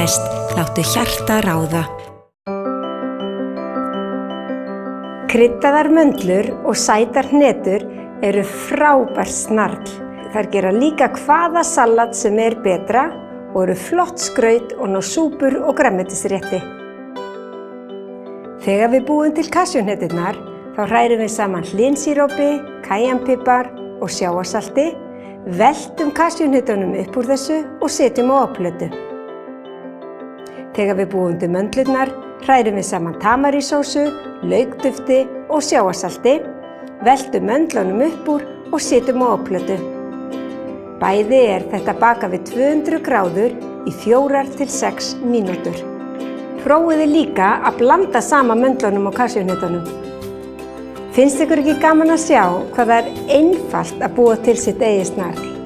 næst, láttu hjarta ráða. Kryddaðar möndlur og sætar hnetur eru frábært snarl. Þær gera líka hvaða salat sem betra og eru flott skraut og ná súpur og grænmetisrétti. Þegar við búum til kasjúhneturnar, þá hrærum við saman hlynsírópi, kæjanpipar og sjávarsalti, veltum kasjúhnetunum upp úr þessu og setjum á ofplötu. Þegar við búum til möndlurnar, hrærum við saman tamarísósu, laukdufti og sjávarsalti, veltum möndlunum upp úr og setjum á ofplötu. Bæði þetta bakað við 200 gráður í 4 til 6 mínútur. Prófiði líka að blanda saman möndlunum og kasjúhnetunum. Finnst ykkur ekki gaman að sjá hvað það einfalt að búa til sitt eigið snarl?